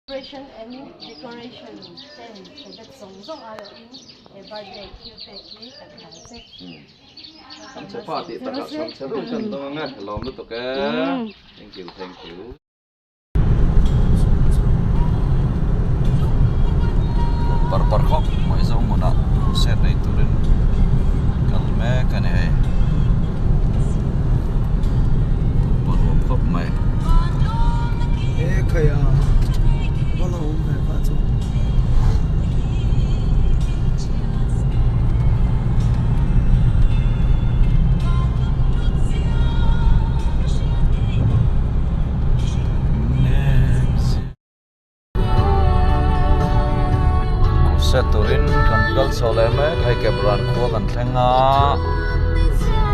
Decoration and decoration then cái giống giống ai ở in birthday cake cái cái cái Kan sepati tak kan seru kan dong ngah lom lu to ke. Thank you, thank you. Par khóc mọi giống một ạ set này tụi lên kalme cái này par khóc mày kaya wala akong may pato. Turin kan kal soleme kai ke bran ko kan thenga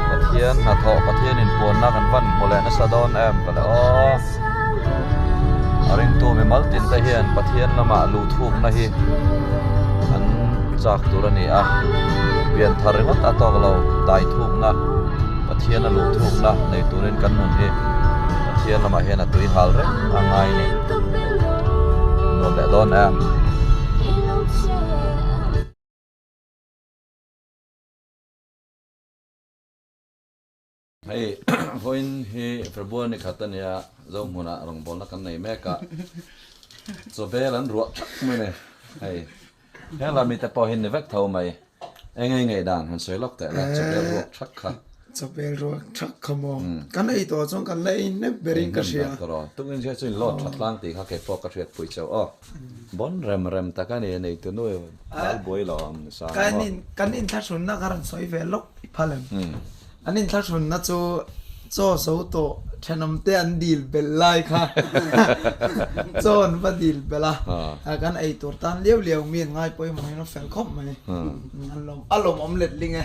pathian na tho pathian in pon na kan van mole na sadon em kala o aring tu me maltin ta hian pathian lama lu thuk na hi an chak turani a pian tharingot atok lo dai thuk na pathian a lu thuk na nei turin kan nun hi pathian lama hian a tui hal re angai ni nom le don em hey voin he verbon ni khatan ya zo muna rong bol na kan nei meka so belan ruak me ne hey hela mi te po hin ne vek thau mai engai ngai dan han soi lok te la so bel ruak thak kha So bel ruak thak khamo. Kan ei to chong kan lei ne bering ka sia. tung in che lo that lang ti kha ke po ka thret pui chau o bon rem rem ta ka ni nei tu no al boi lo am sa Kan in thar sun na karan soi velok phalem. Anin thar sun na cho so to thanom te an dil bel lai kha. Chon ba dil bela. Kan ei tur tan lieu lieu mien ngai poi mai no fel khop mai. Alom omelet linge.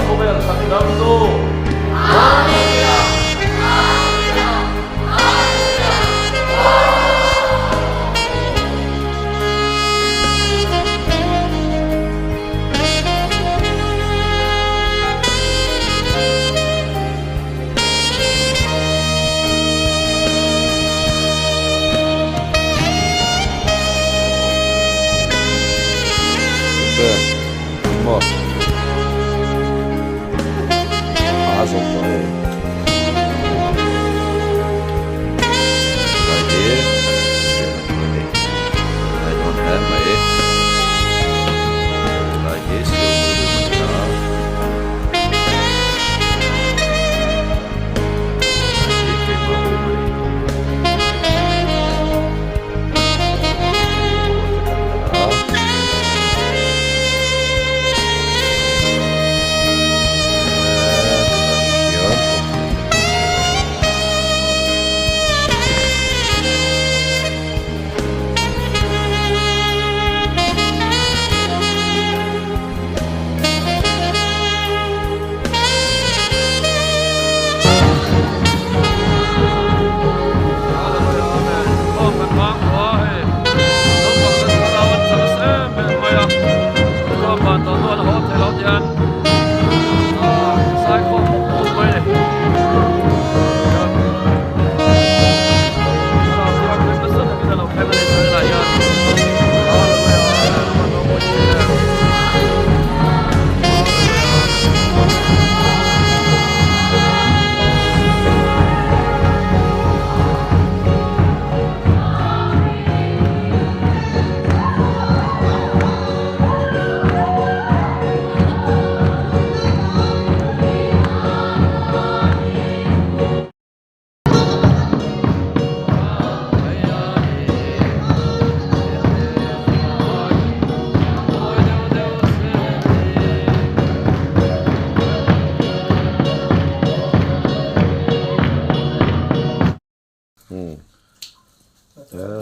Samuel Sakdamdo. Một dùng rồi vậy đi lại còn em mấy lại đi siêu mưa đó đi cái mưa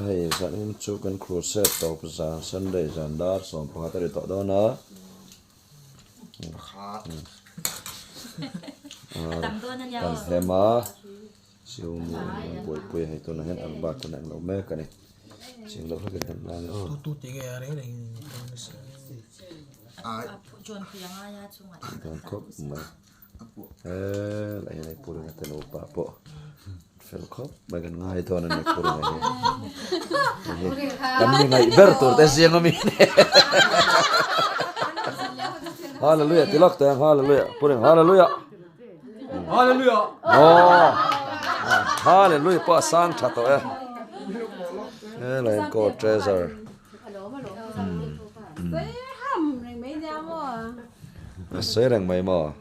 hay dẫn chú cần crochet tàu ra sân để dàn đá sòng phá tới tọt đó nữa ตำตัวนั่นยาว กันแฮมาชิวมือป่วยให้ตัวนั้นอันบาดตัวนั้นเราแม่กันนี่สิ่งเราเห็นทำงาน tutti che arena in ชวนเพียงอายาชงอ่ะ ตอนครบมาอะไรในพูดกันแต่โนปะปะเฟลครบมากันง่ายตัวนั้นพูดกันไงกันยังไงเบอร์ตัวแต่เสียงก็มีเนี่ยฮาเลลูยาที่ล็อกแต่ฮาเลลูยาพูดถึงฮาเลลูยา Halleluja! Oh, halleluja på sang chato là cô treasure. Sẽ rằng mày mò.